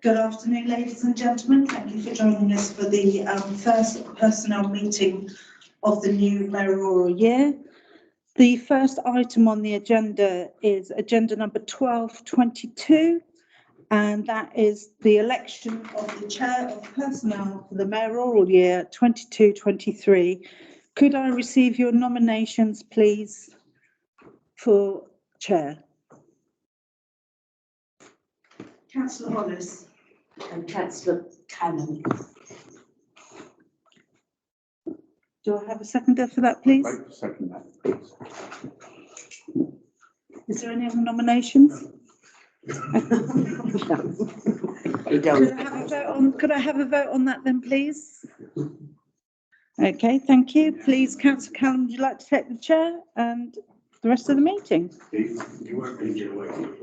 Good afternoon, ladies and gentlemen. Thank you for joining us for the first personnel meeting of the new mayoral year. The first item on the agenda is agenda number 1222, and that is the election of the chair of personnel for the mayoral year 22-23. Could I receive your nominations, please, for chair? Councillor Hollis. And Councillor Cannon. Do I have a seconder for that, please? I'd like to second that, please. Is there any other nominations? Could I have a vote on that then, please? Okay, thank you. Please, Councillor Callum, would you like to take the chair and the rest of the meeting? You won't really get away with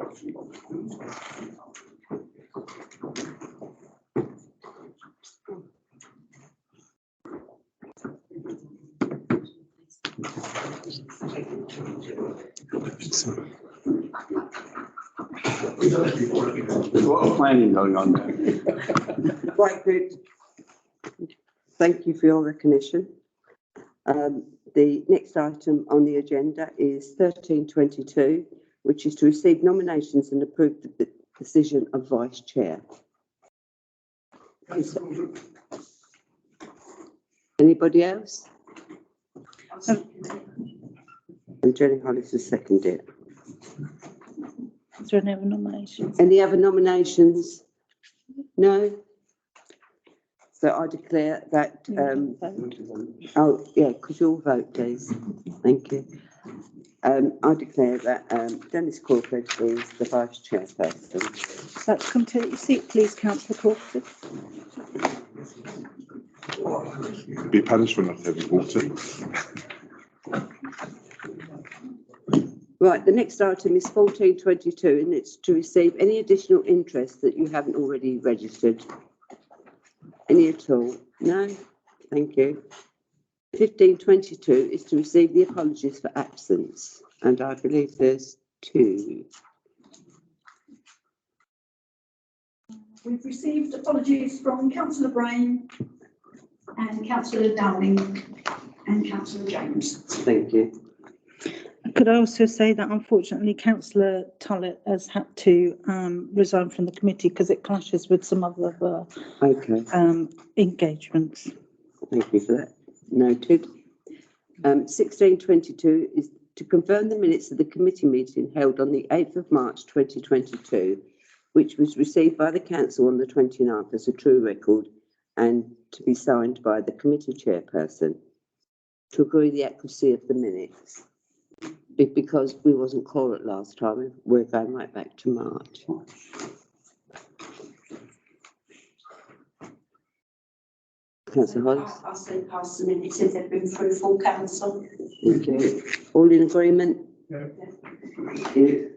There's a lot of planning going on there. Quite good. Thank you for your recognition. The next item on the agenda is 1322, which is to receive nominations and approve the decision of vice chair. Anybody else? And Jenny Hollis has seconded it. Is there any other nominations? Any other nominations? No? So I declare that, oh yeah, could you all vote please? Thank you. I declare that Dennis Crawford is the vice chairperson. Let's come to your seat, please, Councillor Crawford. Be punished for not having water. Right, the next item is 1422, and it's to receive any additional interest that you haven't already registered. Any at all? No? Thank you. 1522 is to receive the apologies for absence, and I believe there's two. We've received apologies from Councillor Brain and Councillor Downing and Councillor James. Thank you. Could I also say that unfortunately Councillor Tullett has had to resign from the committee because it clashes with some other Okay. engagements. Thank you for that. Noted. 1622 is to confirm the minutes of the committee meeting held on the 8th of March 2022, which was received by the council on the 29th as a true record and to be signed by the committee chairperson. To agree the accuracy of the minutes. Because we wasn't quorate last time, we're going right back to March. Councillor Hollis. I'll say pass the minutes if they've been through full council. Okay. All in agreement? Yeah. Thank you.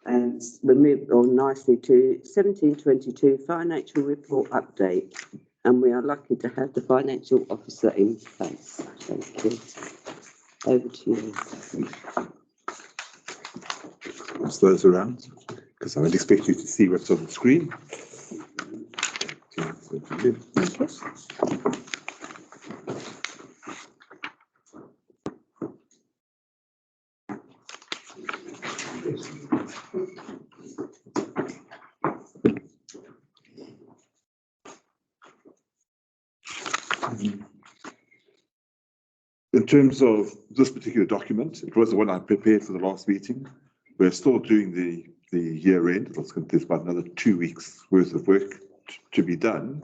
And we'll move on nicely to 1722 financial report update. And we are lucky to have the financial officer in place. Thank you. Over to you. Pass those around, because I would expect you to see what's on the screen. Thank you. In terms of this particular document, it was the one I prepared for the last meeting. We're still doing the year end. There's about another 2 weeks worth of work to be done.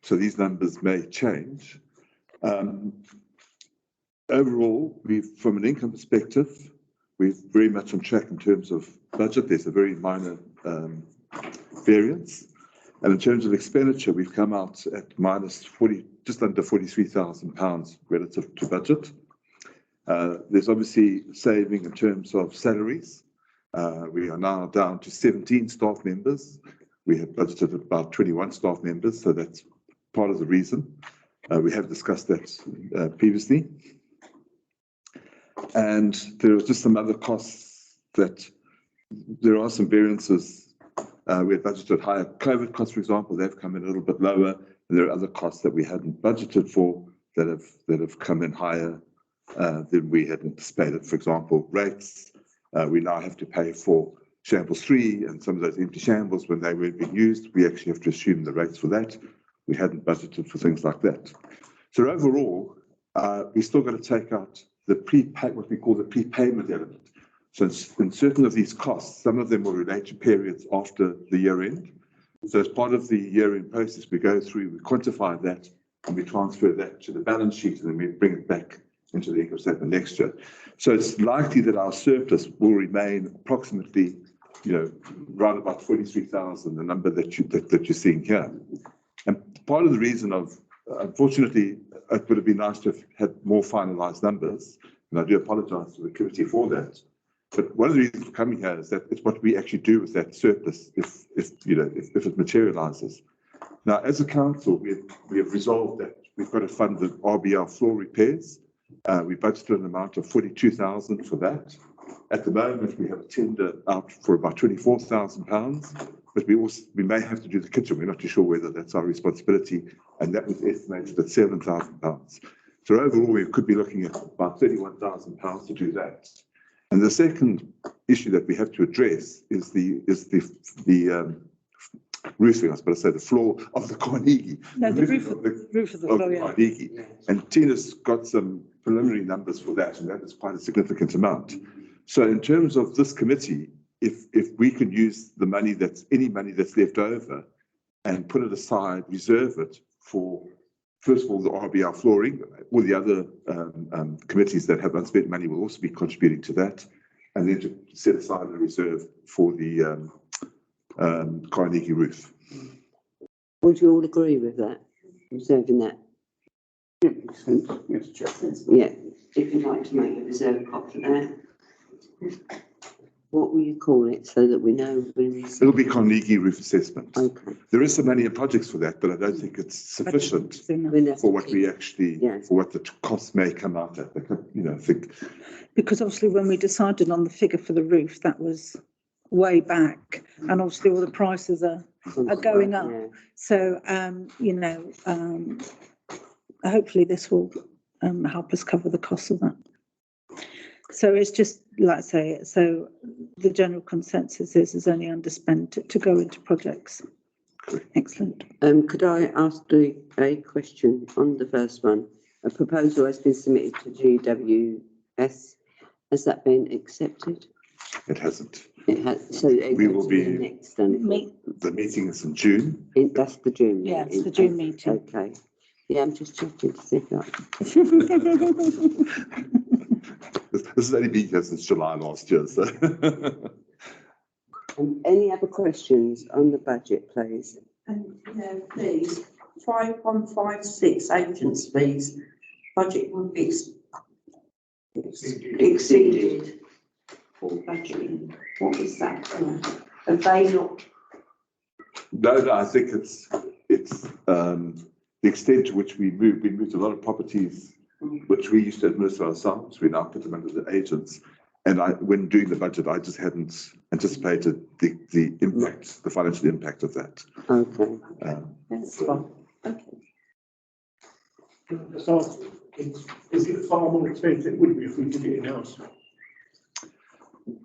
So these numbers may change. Overall, from an income perspective, we're very much on track in terms of budget. There's a very minor variance. And in terms of expenditure, we've come out at minus 40, just under £43,000 relative to budget. There's obviously saving in terms of salaries. We are now down to 17 staff members. We have budgeted about 21 staff members, so that's part of the reason. We have discussed that previously. And there are just some other costs that there are some variances We had budgeted higher COVID costs, for example. They've come in a little bit lower. And there are other costs that we hadn't budgeted for that have come in higher than we had anticipated. For example, rates. We now have to pay for shambles 3 and some of those empty shambles when they weren't being used. We actually have to assume the rates for that. We hadn't budgeted for things like that. So overall, we still got to take out the what we call the prepayment element. So in certain of these costs, some of them will relate to periods after the year end. So as part of the year end process, we go through, we quantify that, and we transfer that to the balance sheet, and then we bring it back into the income statement next year. So it's likely that our surplus will remain approximately, around about 43,000, the number that you're seeing here. And part of the reason unfortunately, it would have been nice to have had more finalised numbers, and I do apologise to the committee for that. But one of the reasons for coming here is that it's what we actually do with that surplus if it materialises. Now, as a council, we have resolved that we've got to fund the RBL floor repairs. We budgeted an amount of 42,000 for that. At the moment, we have a tender out for about £24,000, but we may have to do the kitchen. We're not too sure whether that's our responsibility, and that was estimated at £7,000. So overall, we could be looking at about £31,000 to do that. And the second issue that we have to address is the roofing, I suppose, the floor of the Carnegie. No, the roof of the floor, yeah. Carnegie. And Tina's got some preliminary numbers for that, and that is quite a significant amount. So in terms of this committee, if we can use the money any money that's left over and put it aside, reserve it for, first of all, the RBL flooring, all the other committees that have unspent money will also be contributing to that, and then to set aside a reserve for the Carnegie roof. Would you all agree with that? Reserving that? Yeah, makes sense. Yes, Chair. Yeah. If you'd like to make a reserve pot for that, what will you call it so that we know when we... It'll be Carnegie roof assessment. Okay. There is some money in projects for that, but I don't think it's sufficient for what we actually, for what the costs may come out at. I think. Because obviously when we decided on the figure for the roof, that was way back, and obviously all the prices are going up. Yeah. So, hopefully this will help us cover the cost of that. So it's just, like I say, so the general consensus is only underspent to go into projects. Excellent. Could I ask a question on the first one? A proposal has been submitted to GWS. Has that been accepted? It hasn't. It has. So we will be next. The meeting is in June. That's the June. Yeah, it's the June meeting. Okay. Yeah, I'm just checking to see if that. This has only been here since July last year. So. Any other questions on the budget, please? Please, 5156 agents fees, budget will be exceeded for budgeting. What is that for? Have they not? No, I think it's the extent to which we moved a lot of properties which we used to administer ourselves. We now put them under the agents. And when doing the budget, I just hadn't anticipated the impact, the financial impact of that. Okay. That's fine. Okay. So, is it far more expensive? It would be if we did it in-house.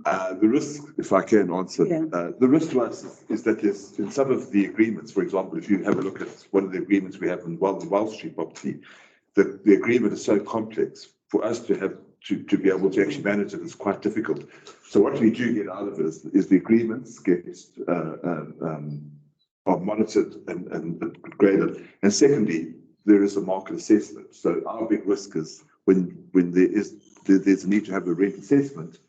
The risk, if I can answer, the risk to us is that there's in some of the agreements, for example, if you have a look at one of the agreements we have in the Wells Street property, the agreement is so complex for us to have to be able to actually manage it is quite difficult. So what we do get out of it is the agreements get are monitored and graded. And secondly, there is a market assessment. So our big risk is when there's a need to have a rent assessment.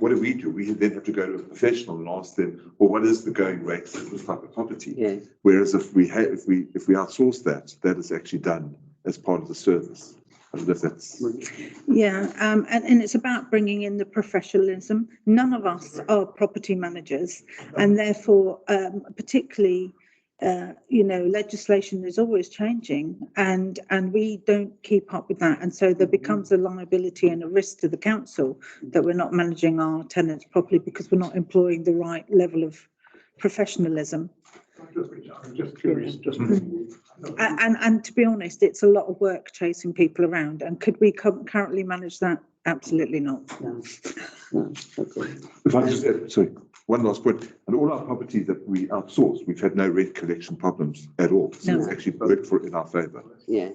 What do? We then have to go to a professional and ask them, well, what is the going rate for this type of property? Yeah. Whereas if we outsource that is actually done as part of the service. I don't know if that's... Yeah, and it's about bringing in the professionalism. None of us are property managers, and therefore, particularly, legislation is always changing, and we don't keep up with that, and so there becomes a liability and a risk to the council that we're not managing our tenants properly because we're not employing the right level of professionalism. I'm just curious, just. And to be honest, it's a lot of work chasing people around. And could we currently manage that? Absolutely not. No, no, okay. If I just, sorry, one last point. And all our properties that we outsource, we've had no rent collection problems at all. So No. it's actually worked for in our favour. Yeah.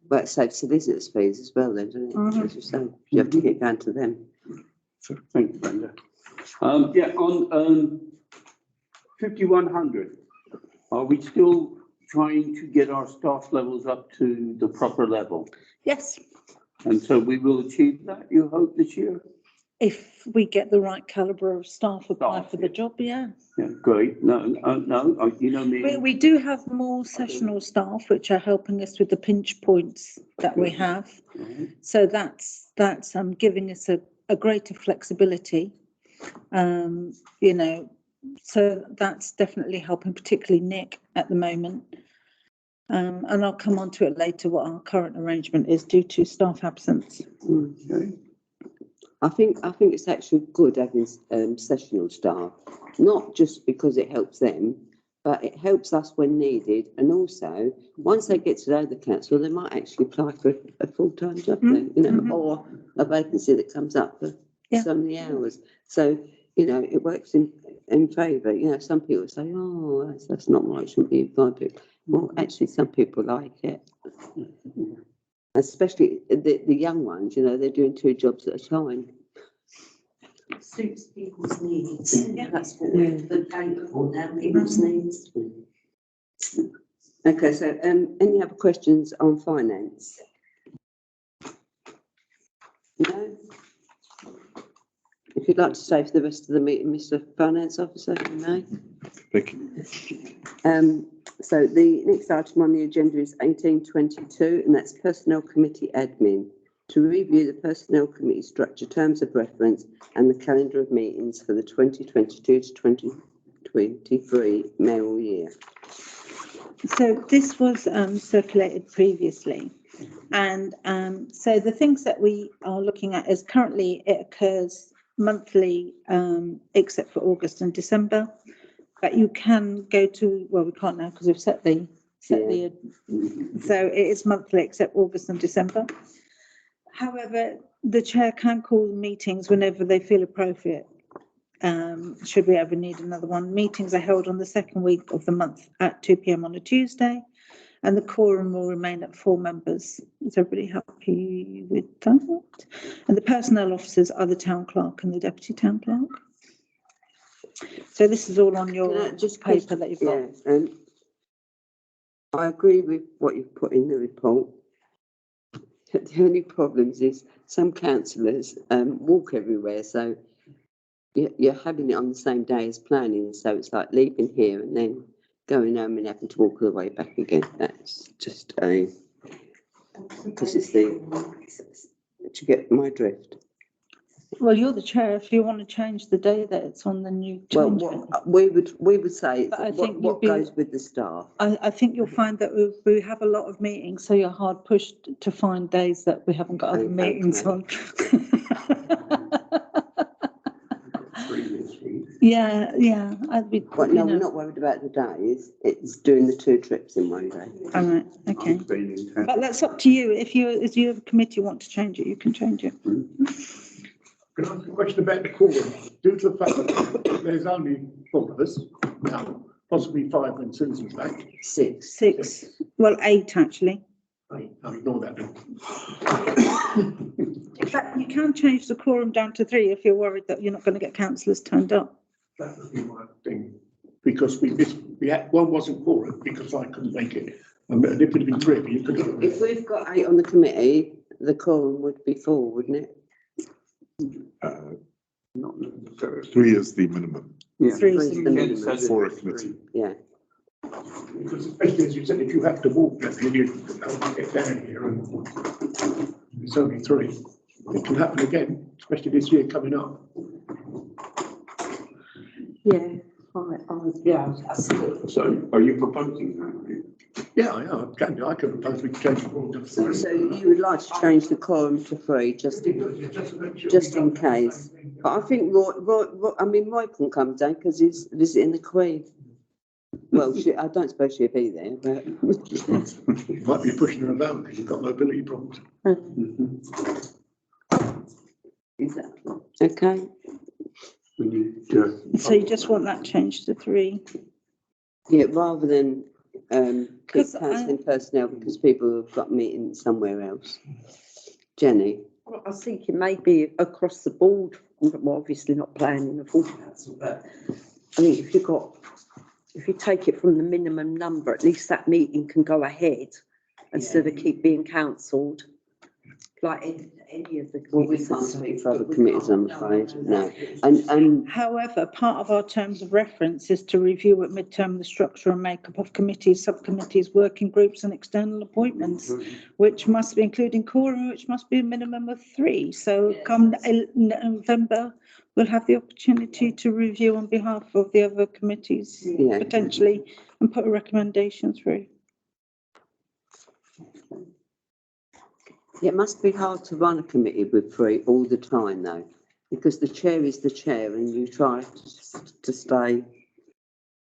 Well, it saves solicitors' fees as well, then, doesn't it? As you say, you have to get down to them. Thank you, Brenda. Yeah, on 5100, are we still trying to get our staff levels up to the proper level? Yes, And so we will achieve that, you hope, this year? if we get the right calibre of staff apply Staff, for the yeah. job, yeah. Yeah, great. No, you know me. We do have more sessional staff, which are helping us with the pinch points that we have. So that's giving us a greater flexibility. You know, so that's definitely helping, particularly Nick at the moment. And I'll come on to it later, what our current arrangement is due to staff absence. Okay. I think it's actually good having sessional staff, not just because it helps them, but it helps us when needed. And also, once they get to know the council, they might actually apply for a full-time job, then, you know, or a vacancy that comes up for so many hours. So, you know, it works in favour. You know, some people say, oh, that's not right, shouldn't be invited. Well, actually, some people like it. Especially the young ones, you know, they're doing 2 jobs at a time. Suits people's needs. Yeah, that's what we're paying for now, people's needs. Okay, so any other questions on finance? No? If you'd like to stay for the rest of the meeting, Mr. Finance Officer, no? Thank you. So the next item on the agenda is 1822, and that's Personnel Committee Admin, to review the Personnel Committee structure, terms of reference and the calendar of meetings for the 2022 to 2023 mayoral year. So this was circulated previously. And so the things that we are looking at is currently it occurs monthly, except for August and December. But you can go to, well, we can't now because we've set the, so it is monthly except August and December. However, the chair can call meetings whenever they feel appropriate. Should we ever need another one. Meetings are held on the second week of the month at 2 p.m. on a Tuesday, and the quorum will remain at 4 members. Is everybody happy with that? And the personnel officers are the town clerk and the deputy town clerk. So this is all on your just paper that you've got. Yeah, I agree with what you've put in the report. The only problems is some councillors walk everywhere, so you're having it on the same day as planning, so it's like leaving here and then going home and having to walk all the way back again. That's just because it's to get my drift. Well, you're the chair. If you want to change the day that it's on, then you change it. We would say But I it's think what goes with the staff. I think you'll find that we have a lot of meetings, so you're hard pushed to find days that we haven't got other meetings on. Yeah. I'd be. Well, no, we're not worried about the days. It's doing the 2 trips in one day. All right. Okay. But that's up to you. If you, as you have a committee, want to change it, you can change it. Can I ask a question about the quorum? Due to the fact that there's only 4 of us now, possibly 5 when Susan's back. 6. 6. Well, 8 actually. I'll ignore that then. In fact, you can change the quorum down to 3 if you're worried that you're not going to get councillors turned up. That would be my thing, because we had, one wasn't quorum because I couldn't make it. And if it had been 3 of you, could have. If we've got 8 on the committee, the quorum would be 4, wouldn't it? Not necessarily. 3 is the minimum 3 is the minimum. for a committee. Yeah. Because especially as you said, if you have to walk, then you get down here and it's only 3. It can happen again, especially this year coming up. Yeah, I see it. So are you proposing that? Yeah, I can propose we change the quorum to So, 3. so you would like to change the quorum to 3, just in case. But I think Roy can come down because he's visiting the Queen. Well, I don't suppose she'll be there, but You might be pushing her about because you've got mobility problems. exactly. Okay. We need, So you just want that changed to 3? Yeah, rather than keep 'Cause cancelling personnel because people have got meetings somewhere else. Jenny, Well, I was thinking maybe across the board, well, obviously not planning a full council, but I mean, if you take it from the minimum number, at least that meeting can go ahead instead of keep being cancelled. Like any of the. well, we can't speak for other committees, I'm afraid, no. And However, part of our terms of reference is to review at midterm the structure and makeup of committees, subcommittees, working groups and external appointments, which must be including quorum, which must be a minimum of 3. So come November, we'll have the opportunity to review on behalf of the other committees Yeah. potentially and put a recommendation through. it must be hard to run a committee with 3 all the time though, because the chair is the chair and you try to stay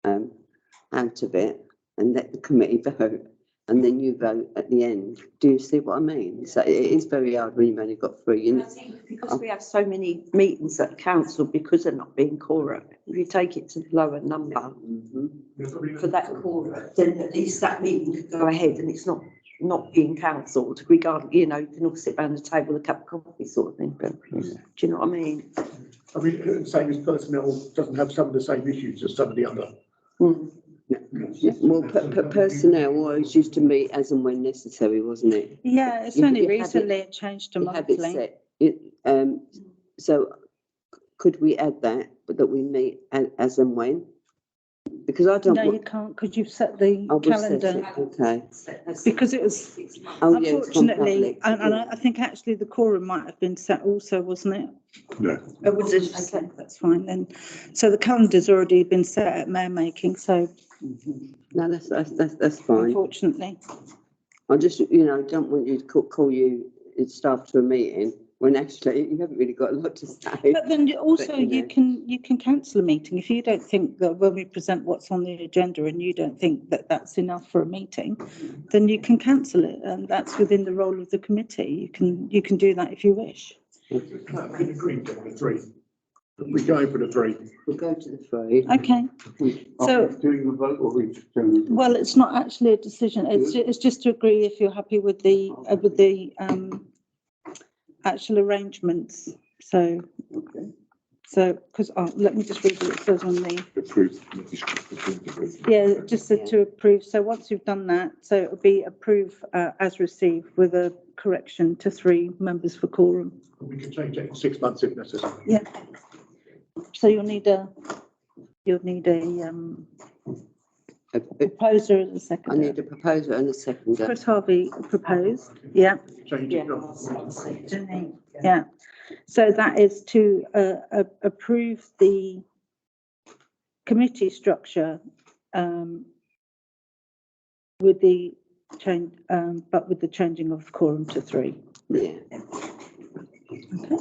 out of it and let the committee vote and then you vote at the end. Do you see what I mean? So it is very hard when you've only got 3. And I think because we have so many meetings at council because they're not being quorum, if you take it to the lower number for that quorum, then at least that meeting could go ahead and it's not being cancelled, regardless, you know, you can all sit around the table with a cup of coffee sort of thing, but do you know what I mean? I mean, same as personnel doesn't have some of the same issues as some of the other. Well, personnel always used to meet as and when necessary, wasn't it? Yeah, it's You- only you have recently it changed to You have it monthly. set. So could we add that, but that we meet as and when? Because I don't. No, you can't, because you've set the I will set calendar. it, okay. Because it was, Oh, yeah, it's gone unfortunately, public. and I think actually the quorum might have been set also, wasn't it? No, It was just set, that's fine then. So the calendar's already been set at mayor making, so No, that's fine. unfortunately. I just, don't want you to call you staff to a meeting when actually you haven't really got a lot to say. But then also But, you you can cancel a meeting if you don't think that when we present what's on the agenda and you don't think that that's enough for a meeting, then you can cancel it, and that's within the role of the committee. You can do that if you wish. We agreed on the 3. We're going for the 3. We'll go to the 3. Okay. So- doing the vote or we just doing? Well, it's not actually a decision. It's just to agree if you're happy with the actual arrangements. So, because let me just read what it says on the. approved committee structure. Yeah, it just said to approve. So once you've done that, so it'll be approve as received with a correction to 3 members for quorum. We can change it in 6 months if necessary. Yeah. So you'll need a proposer and a I seconder. need a proposer and a seconder. Chris Harvey proposed. Yeah. Change it. Yeah. So that is to approve the committee structure with the change, but with the changing of quorum to 3. Yeah. Okay.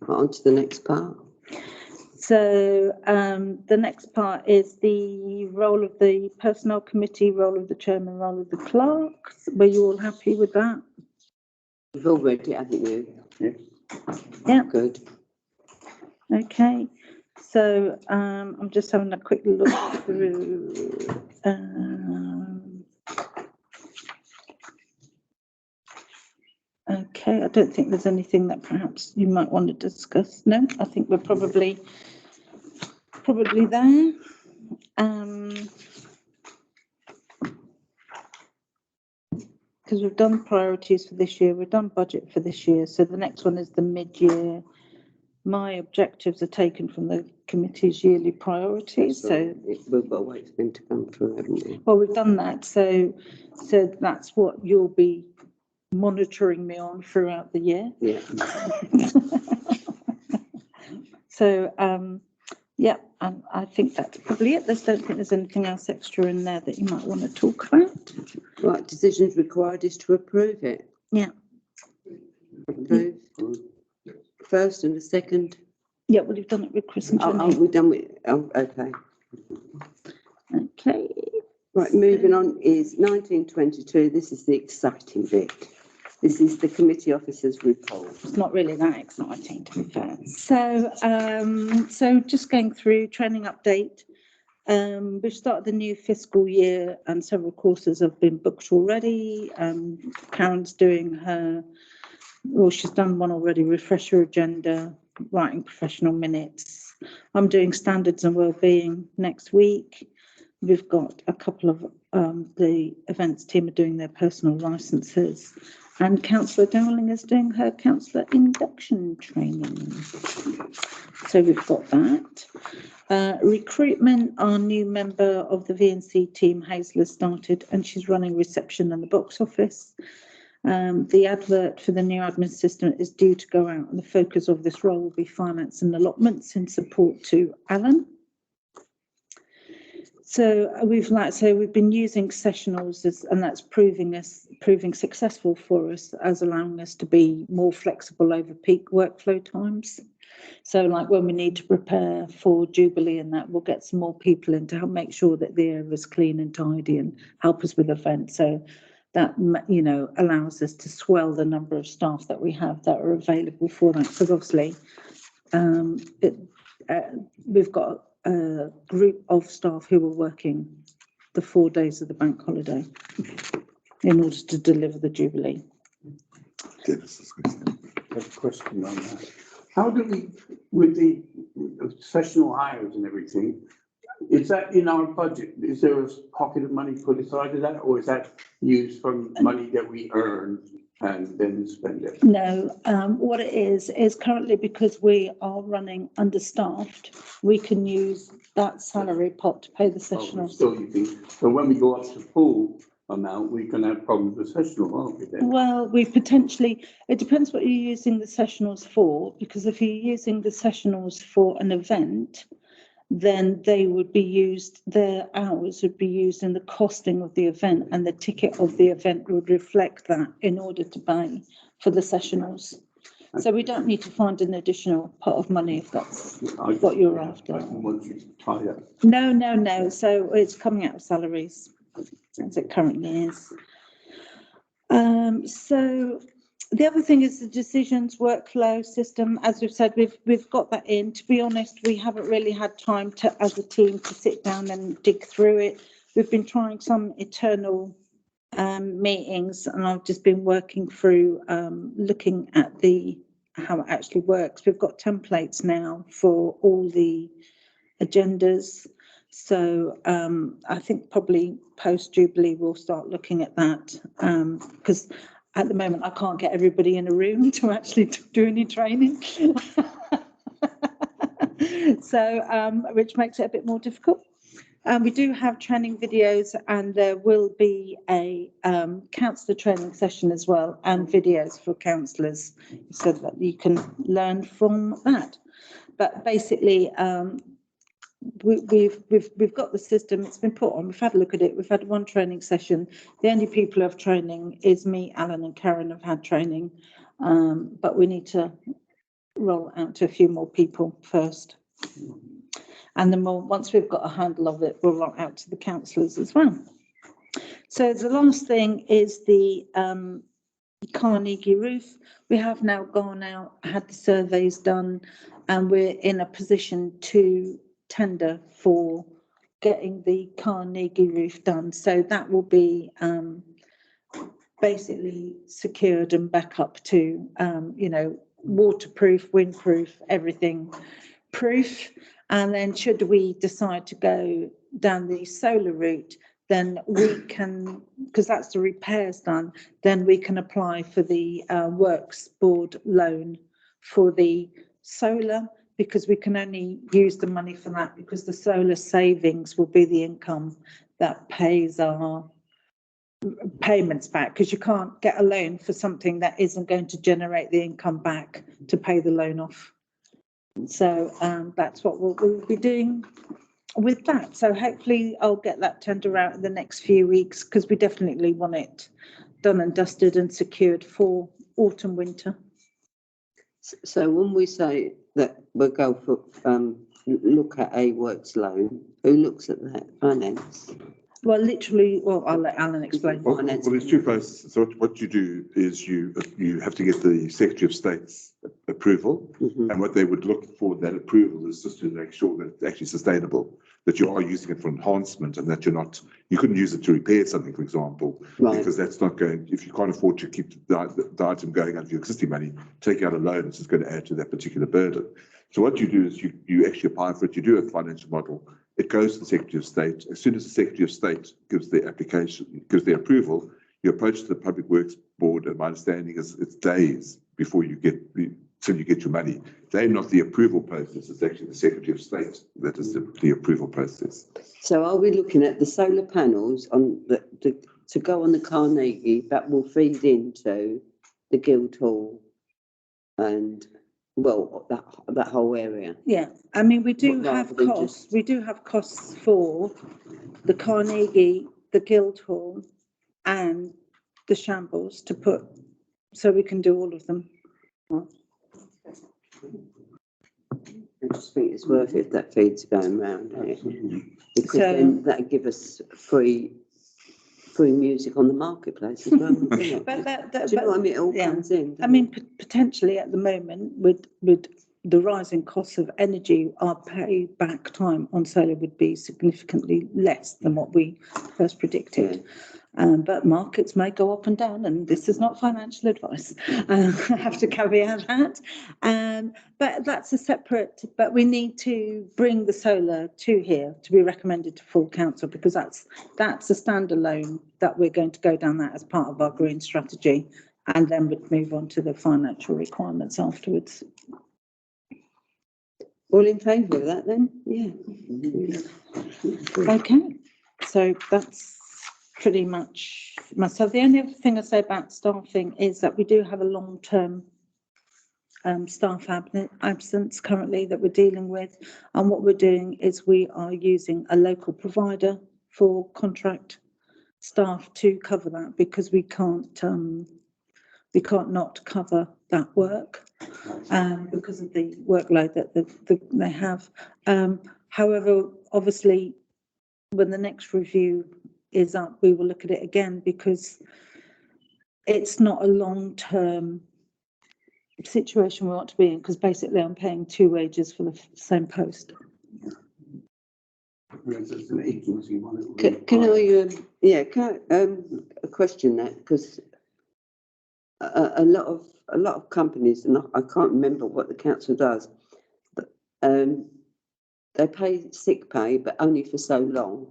On to the next part. So the next part is the role of the personnel committee, role of the chairman, role of the clerk. Were you all happy with that? You've all read it, haven't you? Yeah. Good. Okay. So I'm just having a quick look through. Okay, I don't think there's anything that perhaps you might want to discuss. No, I think we're probably there. Because we've done priorities for this year, we've done budget for this year, so the next one is the mid-year. My objectives are taken from the committee's yearly priorities, so, We've got to wait for them to come through, haven't we? well, we've done that, so that's what you'll be monitoring me on throughout the year. Yeah. So, Yeah, and I think that's probably it. Don't think there's anything else extra in there that you might want to talk about. Right, decisions required is to approve it. Yeah. Approve. First and the second. Yeah, well, you've done it with Chris and Oh, Jenny. we're done with, oh, okay. Okay. Right, moving on is 1922. This is the exciting bit. This is the committee officers' report. It's not really that exciting, to be fair. So just going through training update. We've started the new fiscal year and several courses have been booked already. Karen's doing she's done one already, refresher agenda, writing professional minutes. I'm doing standards and wellbeing next week. We've got a couple of the events team are doing their personal licenses, and Councillor Dowling is doing her councillor induction training. So we've got that. Recruitment, our new member of the VNC team, Hazel, has started and she's running reception and the box office. The advert for the new admin assistant is due to go out and the focus of this role will be finance and allotments in support to Alan. So we've been using sessionals and that's proving successful for us as allowing us to be more flexible over peak workflow times. So like when we need to prepare for Jubilee and that, we'll get some more people in to help make sure that the area is clean and tidy and help us with events. So that, you know, allows us to swell the number of staff that we have that are available for that. Because obviously we've got a group of staff who are working the 4 days of the bank holiday in order to deliver the Jubilee. Dennis is going to I have a question on that. How do we, with the sessional hires and everything, is that in our budget? Is there a pocket of money put aside to that, or is that used from money that we earn and then spend it? No, what it is currently because we are running understaffed, we can use that salary pot to pay the sessionals. So you think, so when we go up to full amount, we can have problems with sessional, aren't we then? Well, we potentially, it depends what you're using the sessionals for, because if you're using the sessionals for an event, then they would be used, their hours would be used in the costing of the event, and the ticket of the event would reflect that in order to pay for the sessionals. So we don't need to find an additional pot of money if that's what you're after. I didn't want you to tie up. No. So it's coming out of salaries as it currently is. So the other thing is the decisions workflow system. As we've said, we've got that in. To be honest, we haven't really had time to, as a team, to sit down and dig through it. We've been trying some internal meetings, and I've just been working through looking at how it actually works. We've got templates now for all the agendas. So I think probably post-Jubilee we'll start looking at that because at the moment I can't get everybody in a room to actually do any training. So which makes it a bit more difficult. We do have training videos and there will be a councillor training session as well and videos for councillors so that you can learn from that. But basically we've got the system, it's been put on, we've had a look at it, we've had one training session. The only people who have training is me, Alan and Karen have had training, but we need to roll it out to a few more people first. And then once we've got a handle of it, we'll roll it out to the councillors as well. So the last thing is the Carnegie roof. We have now gone out, had the surveys done, and we're in a position to tender for getting the Carnegie roof done. So that will be basically secured and back up to, you know, waterproof, windproof, everything proof. And then should we decide to go down the solar route, then we can, because that's the repairs done, then we can apply for the Works Board loan for the solar, because we can only use the money for that because the solar savings will be the income that pays our payments back, because you can't get a loan for something that isn't going to generate the income back to pay the loan off. So that's what we'll be doing with that. So hopefully I'll get that tender out in the next few weeks, because we definitely want it done and dusted and secured for autumn, winter. So when we say that we'll go for, look at a works loan, who looks at that? Finance? Well, literally, well, I'll let Alan explain. Well, there's two processes. So what you do is you have to get the Secretary of State's approval. Mhm. And what they would look for that approval is just to make sure that it's actually sustainable, that you are using it for enhancement and that you couldn't use it to repair something, for example, Right. because that's not going, if you can't afford to keep the item going out of your existing money, take out a loan, it's just going to add to that particular burden. So what you do is you actually apply for it, you do a financial model, it goes to the Secretary of State. As soon as the Secretary of State gives the application, gives the approval, you approach the Public Works Board, and my understanding is it's days before you get till you get your money. They're not the approval process, it's actually the Secretary of State that is the approval process. So are we looking at the solar panels on to go on the Carnegie that will feed into the Guildhall and, well, that whole area? Yeah, I mean, we do Rather have than costs. just- We do have costs for the Carnegie, the Guildhall, and the Shambles to put, so we can do all of them. I just think it's worth it, that feed's going round, eh? Because So- then that'd give us free music on the marketplace as well, wouldn't it? But that, Do you know what I mean? It all yeah. comes in. I doesn't mean, it? potentially at the moment, with the rising costs of energy, our payback time on solar would be significantly less than what we first predicted. But markets may go up and down, and this is not financial advice. I have to caveat that. But that's a separate, but we need to bring the solar to here to be recommended to full council, because that's a standalone that we're going to go down that as part of our green strategy, and then we'd move on to the financial requirements afterwards. All in favour of that then? Yeah. Okay, so that's pretty much myself. The only other thing I say about staffing is that we do have a long-term staff absence currently that we're dealing with. And what we're doing is we are using a local provider for contract staff to cover that, because we can't not cover that work because of the workload that they have. However, obviously, when the next review is up, we will look at it again, because it's not a long-term situation we want to be in, because basically I'm paying 2 wages for the same post. Whereas it's an agency one, it would Can be I question that, because a lot of companies, and I can't remember what the council does, but they pay sick pay, but only for so long,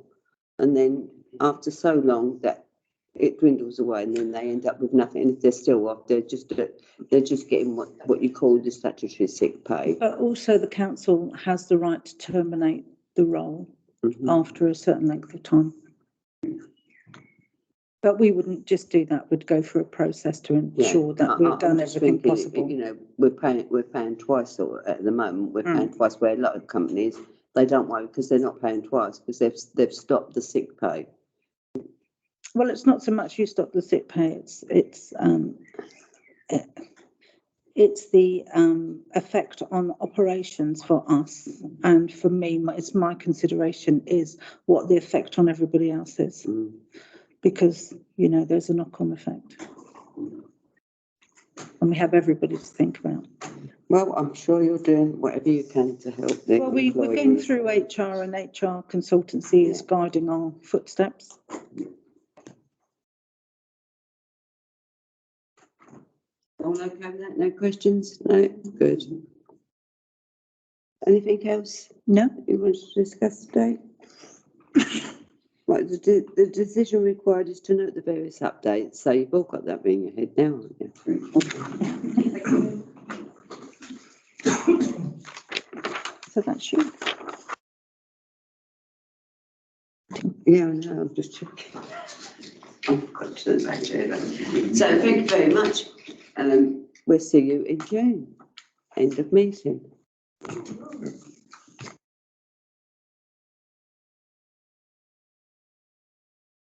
and then after so long that it dwindles away, and then they end up with nothing. And if they're still off, they're just getting what you call the statutory sick pay. But also the council has the right to terminate the role after a certain length of time. But we wouldn't just do that, we'd go through a process to ensure that we've done everything possible. You know, we're paying twice, or at the moment we're paying twice, where a lot of companies, they don't worry because they're not paying twice, because they've stopped the sick pay. Well, it's not so much you stop the sick pay, it's the effect on operations for us, and for me, it's my consideration is what the effect on everybody else is, because you know there's a knock-on effect, and we have everybody to think about. Well, I'm sure you're doing whatever you can to help. Well, we're going through HR, and HR consultancy is guiding our footsteps. All okay with that? No questions? No? Good. Anything else No? you want to discuss today? Right, the decision required is to note the various updates, so you've all got that in your head now, haven't you? So that's you. Yeah, I know, I'm just checking. I've got to the back there. So thank you very much. We'll see you in June. End of meeting.